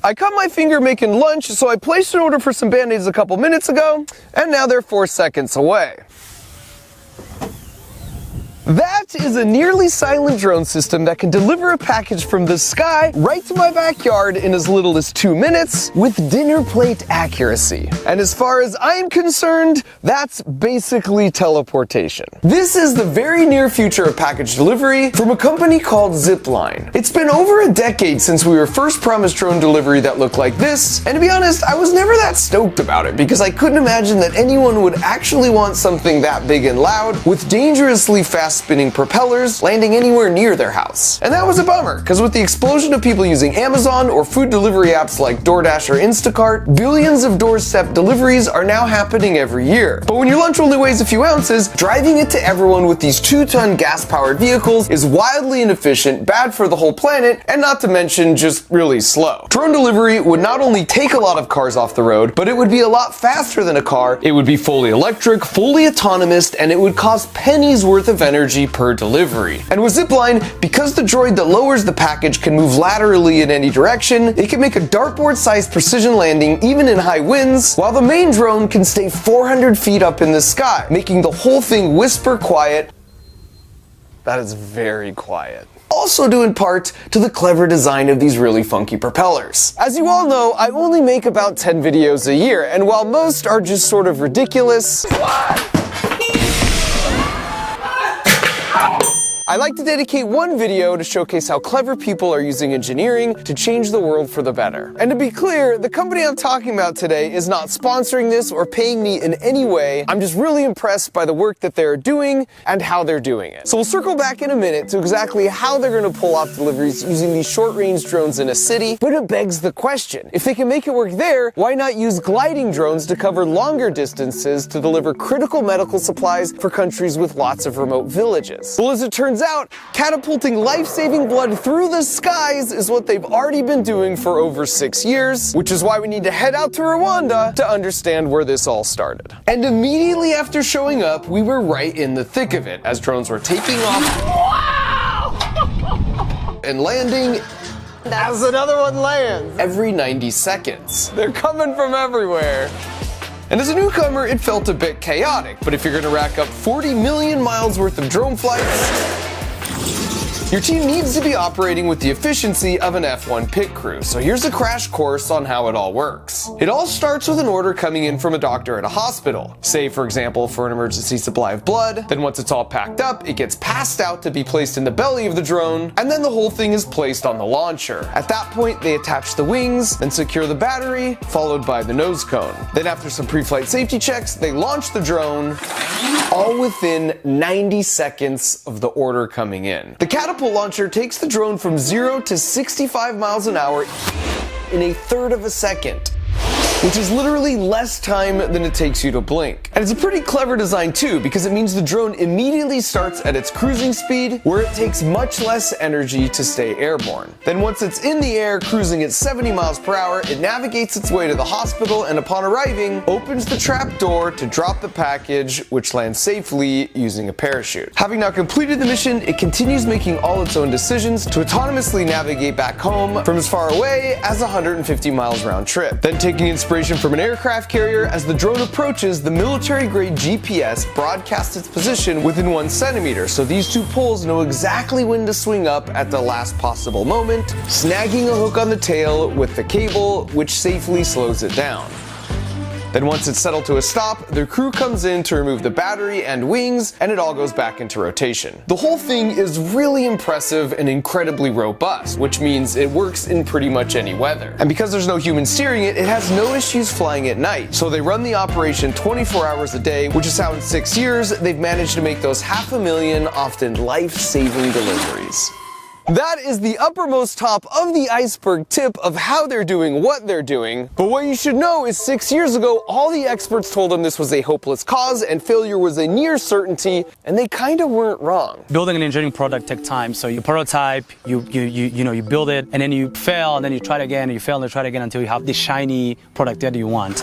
I cut my finger making lunch, so I placed an order for some Band-Aids a couple minutes ago, and now they're 4 seconds away. That is a nearly silent drone system that can deliver a package from the sky right to my backyard in as little as 2 minutes with dinner plate accuracy. And as far as I'm concerned, that's basically teleportation. This is the very near future of package delivery from a company called Zipline. It's been over a decade since we were first promised drone delivery that looked like this, and to be honest, I was never that stoked about it because I couldn't imagine that anyone would actually want something that big and loud with dangerously fast spinning propellers landing anywhere near their house. And that was a bummer, because with the explosion of people using Amazon or food delivery apps like DoorDash or Instacart, billions of doorstep deliveries are now happening every year. But when your lunch only weighs a few ounces, driving it to everyone with these 2-ton gas-powered vehicles is wildly inefficient, bad for the whole planet, and not to mention just really slow. Drone delivery would not only take a lot of cars off the road, but it would be a lot faster than a car, it would be fully electric, fully autonomous, and it would cost pennies worth of energy per delivery. And with Zipline, because the droid that lowers the package can move laterally in any direction, it can make a dartboard-sized precision landing even in high winds, while the main drone can stay 400 feet up in the sky, making the whole thing whisper quiet. That is very quiet. Also due in part to the clever design of these really funky propellers. As you all know, I only make about 10 videos a year, and while most are just sort of ridiculous, I like to dedicate one video to showcase how clever people are using engineering to change the world for the better. And to be clear, the company I'm talking about today is not sponsoring this or paying me in any way. I'm just really impressed by the work that they're doing and how they're doing it. So we'll circle back in a minute to exactly how they're going to pull off deliveries using these short-range drones in a city, but it begs the question, if they can make it work there, why not use gliding drones to cover longer distances to deliver critical medical supplies for countries with lots of remote villages? Well, as it turns out, catapulting life-saving blood through the skies is what they've already been doing for over 6 years, which is why we need to head out to Rwanda to understand where this all started. And immediately after showing up, we were right in the thick of it, as drones were taking off and landing as another one lands every 90 seconds. They're coming from everywhere. And as a newcomer, it felt a bit chaotic, but if you're gonna rack up 40 million miles worth of drone flights, your team needs to be operating with the efficiency of an F1 pit crew, so here's a crash course on how it all works. It all starts with an order coming in from a doctor at a hospital, say for example for an emergency supply of blood. Then once it's all packed up, it gets passed out to be placed in the belly of the drone, and then the whole thing is placed on the launcher. At that point, they attach the wings, then secure the battery, followed by the nose cone. Then after some pre-flight safety checks, they launch the drone, all within 90 seconds of the order coming in. The catapult launcher takes the drone from 0 to 65 miles an hour in a third of a second, which is literally less time than it takes you to blink. And it's a pretty clever design too, because it means the drone immediately starts at its cruising speed, where it takes much less energy to stay airborne. Then once it's in the air, cruising at 70 miles per hour, it navigates its way to the hospital, and upon arriving, opens the trap door to drop the package, which lands safely using a parachute. Having now completed the mission, it continues making all its own decisions to autonomously navigate back home from as far away as 150 miles round trip. Then taking inspiration from an aircraft carrier, as the drone approaches, the military-grade GPS broadcasts its position within 1 centimeter, so these two poles know exactly when to swing up at the last possible moment, snagging a hook on the tail with the cable, which safely slows it down. Then once it's settled to a stop, their crew comes in to remove the battery and wings, and it all goes back into rotation. The whole thing is really impressive and incredibly robust, which means it works in pretty much any weather. And because there's no human steering it, it has no issues flying at night. So they run the operation 24 hours a day, which is how in 6 years, they've managed to make those 500,000 often life-saving deliveries. That is the uppermost top of the iceberg tip of how they're doing what they're doing. But what you should know is 6 years ago, all the experts told them this was a hopeless cause and failure was a near certainty, and they kind of weren't wrong. Building an engineering product takes time, so you prototype, you build it, and then you fail, and then you try it again, and you fail, and you try it again until you have this shiny product that you want.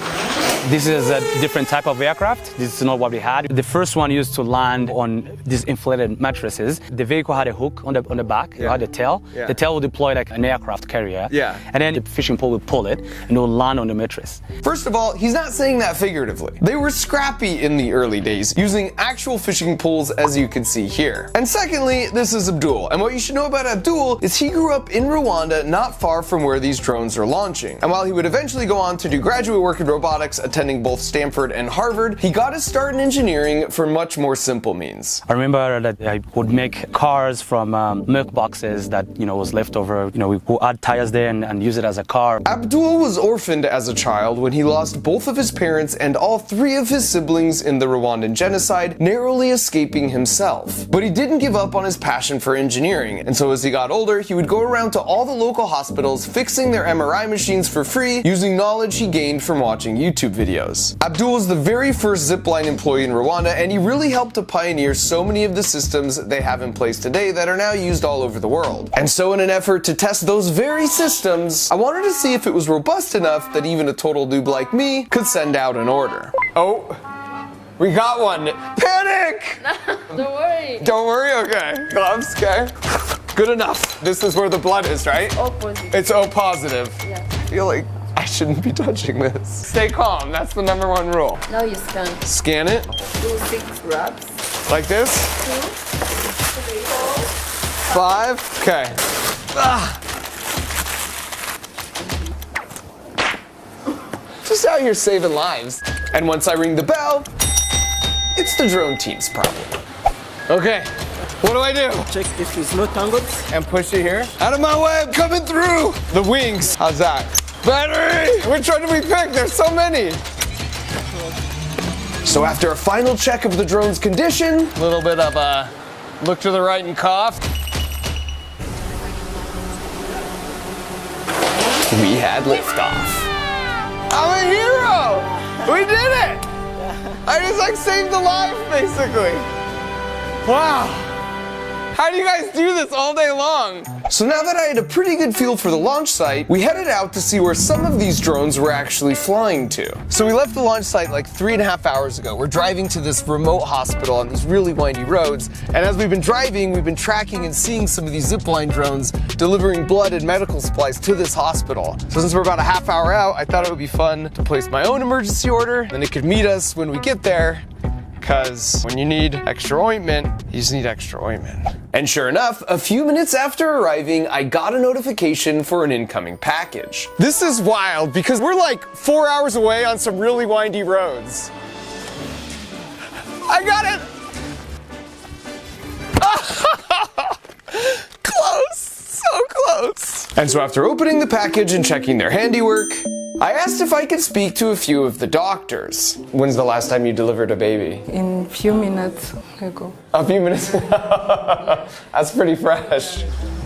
This is a different type of aircraft. This is not what we had. The first one used to land on these inflated mattresses. The vehicle had a hook on the back. It had a tail. The tail would deploy like an aircraft carrier. And then the fishing pole would pull it and it would land on the mattress. First of all, he's not saying that figuratively. They were scrappy in the early days, using actual fishing poles as you can see here. And secondly, this is Abdul. And what you should know about Abdul is he grew up in Rwanda, not far from where these drones are launching. And while he would eventually go on to do graduate work in robotics, attending both Stanford and Harvard, he got his start in engineering for much more simple means. I remember that I would make cars from milk boxes that, was left over. We would add tires there and use it as a car. Abdul was orphaned as a child when he lost both of his parents and all 3 of his siblings in the Rwandan genocide, narrowly escaping himself. But he didn't give up on his passion for engineering, and so as he got older, he would go around to all the local hospitals fixing their MRI machines for free using knowledge he gained from watching YouTube videos. Abdul was the very first zipline employee in Rwanda, and he really helped to pioneer so many of the systems they have in place today that are now used all over the world. And so in an effort to test those very systems, I wanted to see if it was robust enough that even a total noob like me could send out an order. Oh, we got one. Panic! Don't worry. Don't worry, okay. Gloves, okay. Good enough. This is where the blood is, right? O positive. It's O positive. Yeah. I feel like I shouldn't be touching this. Stay calm, that's the #1 rule. Now you scan. Scan it. Do 6 grabs. Like this. 2, 3, 4. 5, okay. Ah. Just out here saving lives. And once I ring the bell, it's the drone team's problem. Okay, what do I do? Check if it's not tangled. And push it here. Out of my way, I'm coming through. The wings, how's that? Battery! Which one do we pick? There's so many. So after a final check of the drone's condition, a little bit of a look to the right and cough, we had liftoff. I'm a hero! We did it! I just saved a life, basically. Wow. How do you guys do this all day long? So now that I had a pretty good feel for the launch site, we headed out to see where some of these drones were actually flying to. So we left the launch site like 3.5 hours ago. We're driving to this remote hospital on these really windy roads. And as we've been driving, we've been tracking and seeing some of these zipline drones delivering blood and medical supplies to this hospital. So since we're about a half hour out, I thought it would be fun to place my own emergency order. Then it could meet us when we get there. Because when you need extra ointment, you just need extra ointment. And sure enough, a few minutes after arriving, I got a notification for an incoming package. This is wild because we're like 4 hours away on some really windy roads. I got it! Close, so close. And so after opening the package and checking their handiwork, I asked if I could speak to a few of the doctors. When's the last time you delivered a baby? In a few minutes ago. A few minutes? That's pretty fresh.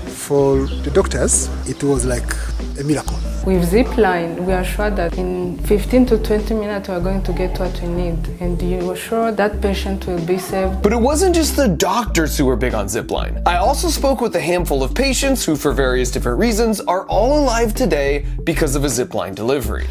For the doctors, it was like a miracle. With Zipline, we are sure that in 15 to 20 minutes we are going to get what we need. And you are sure that patient will be saved. But it wasn't just the doctors who were big on Zipline. I also spoke with a handful of patients who, for various different reasons, are all alive today because of a Zipline delivery.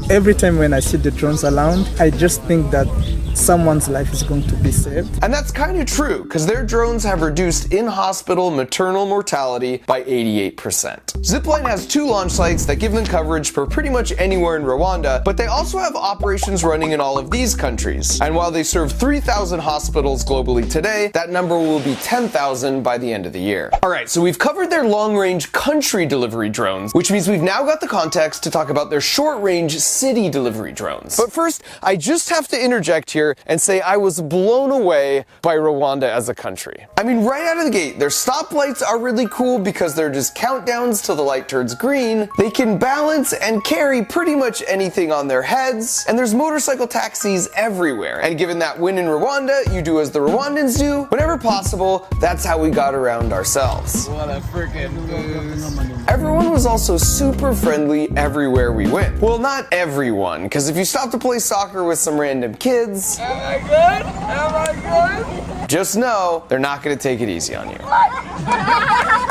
Every time when I see the drones around, I just think that someone's life is going to be saved. And that's kind of true, because their drones have reduced in-hospital maternal mortality by 88%. Zipline has 2 launch sites that give them coverage for pretty much anywhere in Rwanda, but they also have operations running in all of these countries. And while they serve 3,000 hospitals globally today, that number will be 10,000 by the end of the year. Alright, so we've covered their long-range country delivery drones, which means we've now got the context to talk about their short-range city delivery drones. But first, I just have to interject here and say I was blown away by Rwanda as a country. I mean, right out of the gate, their stoplights are really cool because they're just countdowns till the light turns green. They can balance and carry pretty much anything on their heads, and there's motorcycle taxis everywhere. And given that when in Rwanda, you do as the Rwandans do, whenever possible, that's how we got around ourselves. What a freaking boost. Everyone was also super friendly everywhere we went. Well, not everyone, because if you stop to play soccer with some random kids, am I good? Am I good? Just know, they're not gonna take it easy on you.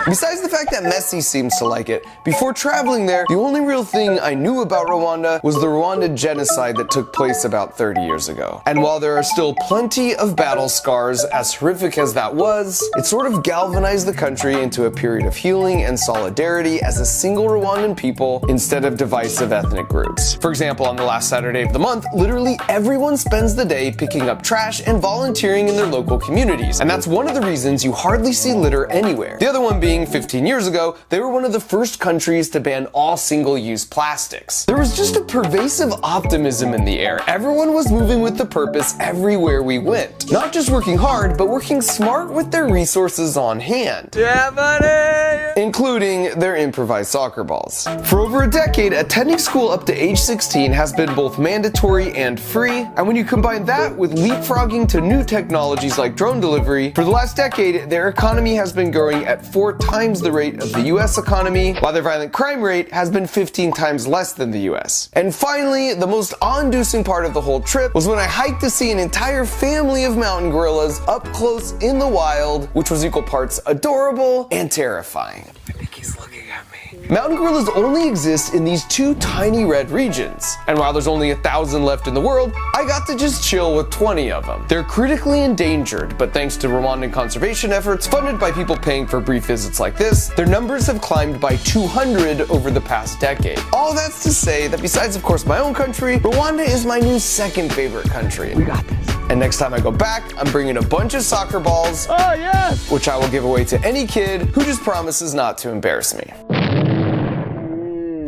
Besides the fact that Messi seems to like it, before traveling there, the only real thing I knew about Rwanda was the Rwandan genocide that took place about 30 years ago. And while there are still plenty of battle scars, as horrific as that was, it sort of galvanized the country into a period of healing and solidarity as a single Rwandan people instead of divisive ethnic groups. For example, on the last Saturday of the month, literally everyone spends the day picking up trash and volunteering in their local communities. And that's one of the reasons you hardly see litter anywhere. The other one being 15 years ago, they were one of the first countries to ban all single-use plastics. There was just a pervasive optimism in the air. Everyone was moving with the purpose everywhere we went. Not just working hard, but working smart with their resources on hand. Yeah, buddy! Including their improvised soccer balls. For over a decade, attending school up to age 16 has been both mandatory and free, and when you combine that with leapfrogging to new technologies like drone delivery, for the last decade, their economy has been growing at 4 times the rate of the US economy, while their violent crime rate has been 15 times less than the US. And finally, the most awe-inducing part of the whole trip was when I hiked to see an entire family of mountain gorillas up close in the wild, which was equal parts adorable and terrifying. I think he's looking at me. Mountain gorillas only exist in these 2 tiny red regions, and while there's only 1,000 left in the world, I got to just chill with 20 of them. They're critically endangered, but thanks to Rwandan conservation efforts funded by people paying for brief visits like this, their numbers have climbed by 200 over the past decade. All that's to say that besides of course my own country, Rwanda is my new second favorite country. We got this. And next time I go back, I'm bringing a bunch of soccer balls, Oh, yes! which I will give away to any kid who just promises not to embarrass me.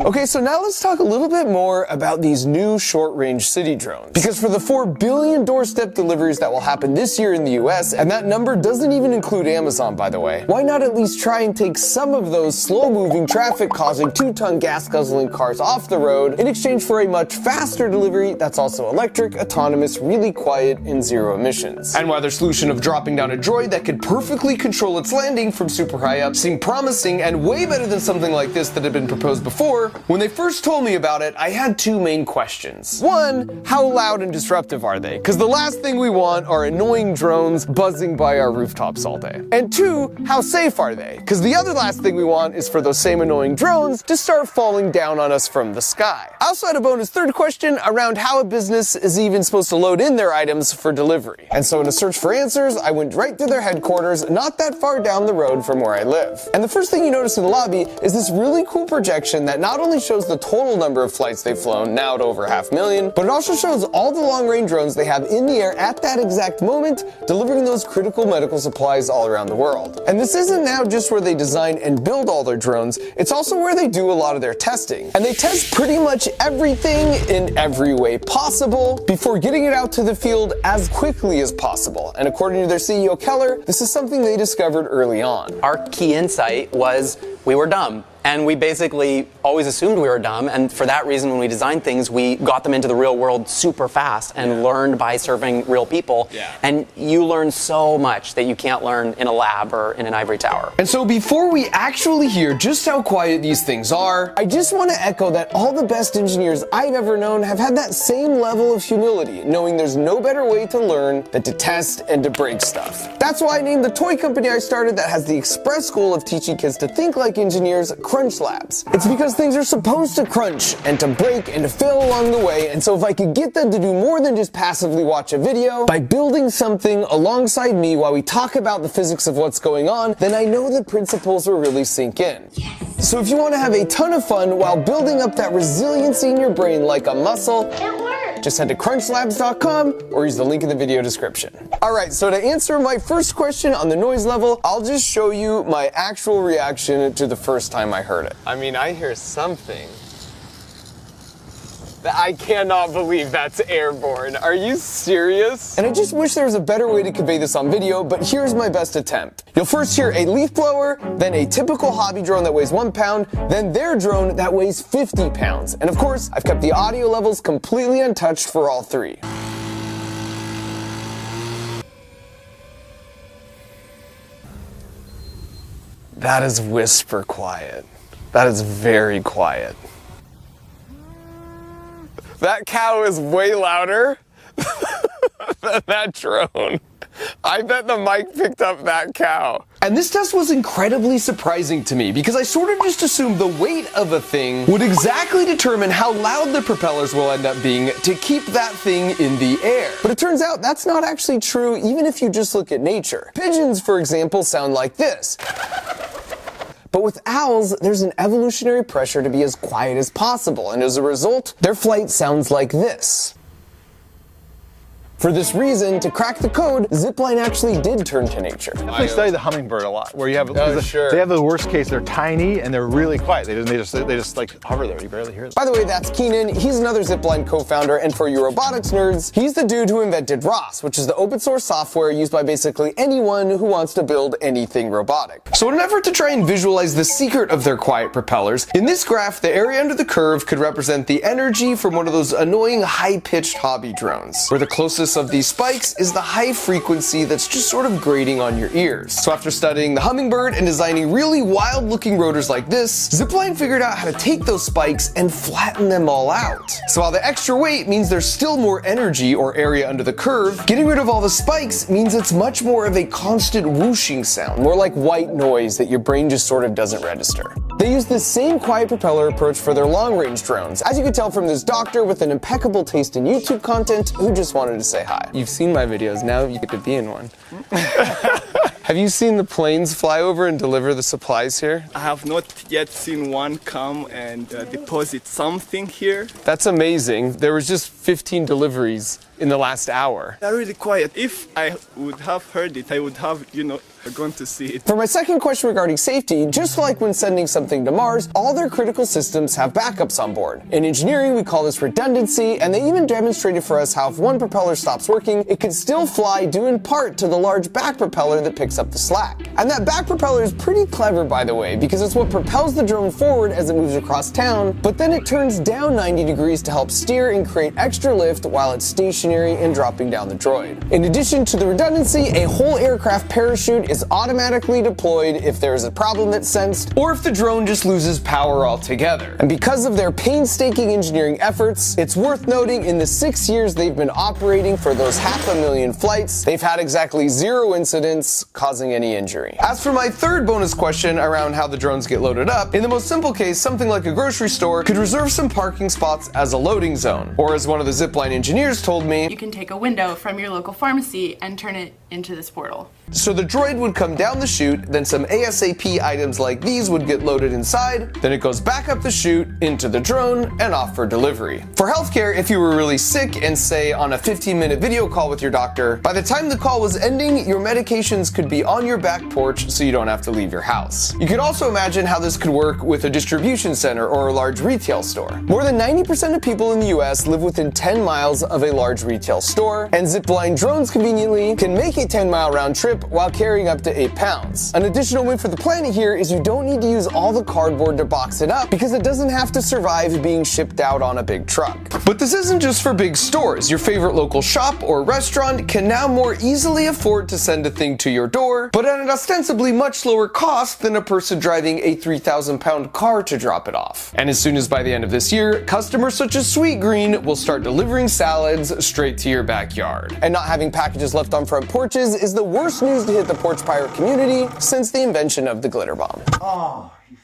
Okay, so now let's talk a little bit more about these new short-range city drones. Because for the 4 billion doorstep deliveries that will happen this year in the US, and that number doesn't even include Amazon, by the way, why not at least try and take some of those slow-moving, traffic-causing, 2-ton gas-guzzling cars off the road in exchange for a much faster delivery that's also electric, autonomous, really quiet, and zero emissions. And while their solution of dropping down a droid that could perfectly control its landing from super high up seemed promising and way better than something like this that had been proposed before, when they first told me about it, I had 2 main questions. 1, how loud and disruptive are they? Because the last thing we want are annoying drones buzzing by our rooftops all day. And 2, how safe are they? Because the other last thing we want is for those same annoying drones to start falling down on us from the sky. I also had a bonus 3rd question around how a business is even supposed to load in their items for delivery. And so in a search for answers, I went right to their headquarters, not that far down the road from where I live. And the first thing you notice in the lobby is this really cool projection that not only shows the total number of flights they've flown, now at over 500,000, but it also shows all the long-range drones they have in the air at that exact moment, delivering those critical medical supplies all around the world. And this isn't now just where they design and build all their drones, it's also where they do a lot of their testing. And they test pretty much everything in every way possible before getting it out to the field as quickly as possible. And according to their CEO Keller, this is something they discovered early on. Our key insight was we were dumb. And we basically always assumed we were dumb, and for that reason, when we designed things, we got them into the real world super fast and learned by serving real people. And you learn so much that you can't learn in a lab or in an ivory tower. And so before we actually hear just how quiet these things are, I just want to echo that all the best engineers I've ever known have had that same level of humility, knowing there's no better way to learn than to test and to break stuff. That's why I named the toy company I started that has the express goal of teaching kids to think like engineers, CrunchLabs. It's because things are supposed to crunch and to break and to fail along the way, and so if I could get them to do more than just passively watch a video, by building something alongside me while we talk about the physics of what's going on, then I know the principles will really sink in. Yes. So if you want to have a ton of fun while building up that resiliency in your brain like a muscle, just head to CrunchLabs.com or use the link in the video description. Alright, so to answer my first question on the noise level, I'll just show you my actual reaction to the first time I heard it. I mean, I hear something. I cannot believe that's airborne. Are you serious? And I just wish there was a better way to convey this on video, but here's my best attempt. You'll first hear a leaf blower, then a typical hobby drone that weighs 1 pound, then their drone that weighs 50 pounds. And of course, I've kept the audio levels completely untouched for all 3. That is whisper quiet. That is very quiet. That cow is way louder That drone. I bet the mic picked up that cow. And this test was incredibly surprising to me because I sort of just assumed the weight of a thing would exactly determine how loud the propellers will end up being to keep that thing in the air. But it turns out that's not actually true even if you just look at nature. Pigeons, for example, sound like this. But with owls, there's an evolutionary pressure to be as quiet as possible, and as a result, their flight sounds like this. For this reason, to crack the code, Zipline actually did turn to nature. I study the hummingbird a lot, where you have sure. They have the worst case. They're tiny and they're really quiet. They just like hover there. You barely hear them. By the way, that's Keenan. He's another Zipline co-founder, and for you robotics nerds, he's the dude who invented ROS, which is the open source software used by basically anyone who wants to build anything robotic. So in an effort to try and visualize the secret of their quiet propellers, in this graph, the area under the curve could represent the energy from one of those annoying high-pitched hobby drones, where the closest of these spikes is the high frequency that's just sort of grating on your ears. So after studying the hummingbird and designing really wild looking rotors like this, Zipline figured out how to take those spikes and flatten them all out. So while the extra weight means there's still more energy or area under the curve, getting rid of all the spikes means it's much more of a constant whooshing sound, more like white noise that your brain just sort of doesn't register. They use the same quiet propeller approach for their long-range drones, as you can tell from this doctor with an impeccable taste in YouTube content who just wanted to say hi. You've seen my videos, now you get to be in one. Have you seen the planes fly over and deliver the supplies here? I have not yet seen one come and deposit something here. That's amazing. There was just 15 deliveries in the last hour. They're really quiet. If I would have heard it, I would have, gone to see it. For my second question regarding safety, just like when sending something to Mars, all their critical systems have backups on board. In engineering, we call this redundancy, and they even demonstrated for us how if one propeller stops working, it could still fly due in part to the large back propeller that picks up the slack. And that back propeller is pretty clever, by the way, because it's what propels the drone forward as it moves across town, but then it turns down 90 degrees to help steer and create extra lift while it's stationary and dropping down the droid. In addition to the redundancy, a whole aircraft parachute is automatically deployed if there is a problem that's sensed, or if the drone just loses power altogether. And because of their painstaking engineering efforts, it's worth noting in the 6 years they've been operating for those 500,000 flights, they've had exactly 0 incidents causing any injury. As for my third bonus question around how the drones get loaded up, in the most simple case, something like a grocery store could reserve some parking spots as a loading zone. Or as one of the Zipline engineers told me, you can take a window from your local pharmacy and turn it into this portal. So the droid would come down the chute, then some ASAP items like these would get loaded inside, then it goes back up the chute, into the drone, and off for delivery. For healthcare, if you were really sick and say on a 15-minute video call with your doctor, by the time the call was ending, your medications could be on your back porch so you don't have to leave your house. You could also imagine how this could work with a distribution center or a large retail store. More than 90% of people in the US live within 10 miles of a large retail store, and Zipline drones conveniently can make a 10-mile round trip while carrying up to 8 pounds. An additional win for the planet here is you don't need to use all the cardboard to box it up because it doesn't have to survive being shipped out on a big truck. But this isn't just for big stores. Your favorite local shop or restaurant can now more easily afford to send a thing to your door, but at an ostensibly much lower cost than a person driving a 3,000-pound car to drop it off. And as soon as by the end of this year, customers such as Sweet Green will start delivering salads straight to your backyard. And not having packages left on front porches is the worst news to hit the porch pirate community since the invention of the glitter bomb. Oh, you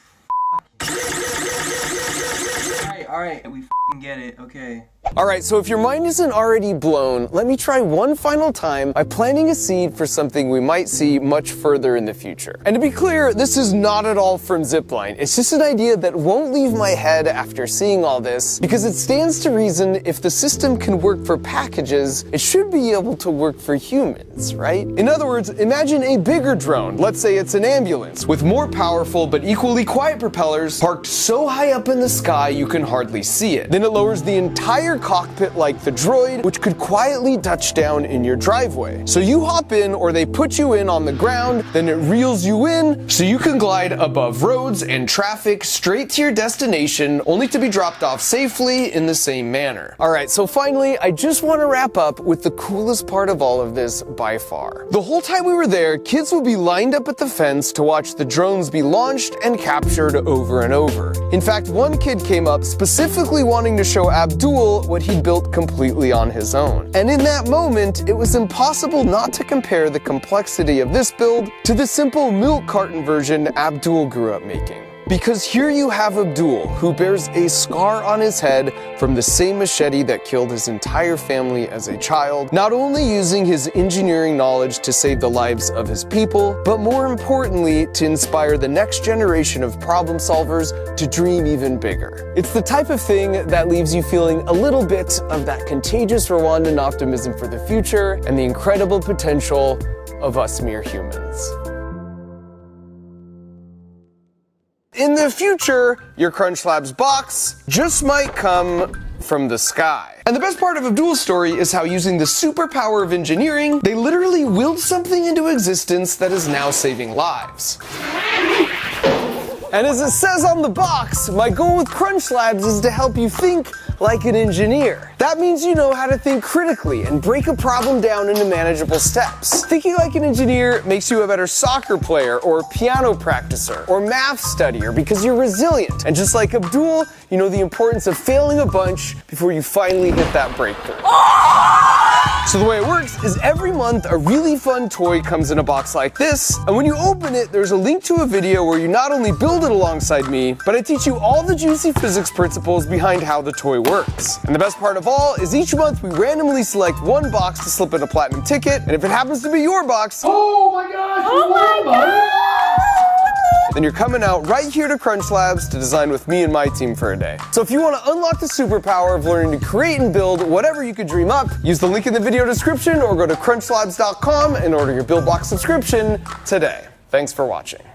Alright, we get it, okay. Alright, so if your mind isn't already blown, let me try one final time by planting a seed for something we might see much further in the future. And to be clear, this is not at all from Zipline. It's just an idea that won't leave my head after seeing all this, because it stands to reason if the system can work for packages, it should be able to work for humans, right? In other words, imagine a bigger drone, let's say it's an ambulance, with more powerful but equally quiet propellers parked so high up in the sky you can hardly see it. Then it lowers the entire cockpit like the droid, which could quietly touch down in your driveway. So you hop in, or they put you in on the ground, then it reels you in so you can glide above roads and traffic straight to your destination, only to be dropped off safely in the same manner. Alright, so finally, I just want to wrap up with the coolest part of all of this by far. The whole time we were there, kids would be lined up at the fence to watch the drones be launched and captured over and over. In fact, one kid came up specifically specifically wanting to show Abdul what he'd built completely on his own. And in that moment, it was impossible not to compare the complexity of this build to the simple milk carton version Abdul grew up making. Because here you have Abdul, who bears a scar on his head from the same machete that killed his entire family as a child, not only using his engineering knowledge to save the lives of his people, but more importantly, to inspire the next generation of problem solvers to dream even bigger. It's the type of thing that leaves you feeling a little bit of that contagious Rwandan optimism for the future and the incredible potential of us mere humans. In the future, your CrunchLabs box just might come from the sky. And the best part of Abdul's story is how, using the superpower of engineering, they literally willed something into existence that is now saving lives. And as it says on the box, my goal with CrunchLabs is to help you think like an engineer. That means you know how to think critically and break a problem down into manageable steps. Thinking like an engineer makes you a better soccer player or piano practicer or math studier because you're resilient. And just like Abdul, you know the importance of failing a bunch before you finally hit that breakthrough. So the way it works is every month a really fun toy comes in a box like this, and when you open it, there's a link to a video where you not only build it alongside me, but I teach you all the juicy physics principles behind how the toy works. And the best part of all is each month we randomly select one box to slip in a platinum ticket, and if it happens to be your box, Oh my gosh! Oh my god! then you're coming out right here to CrunchLabs to design with me and my team for a day. So if you want to unlock the superpower of learning to create and build whatever you could dream up, use the link in the video description or go to CrunchLabs.com and order your BuildBox subscription today. Thanks for watching.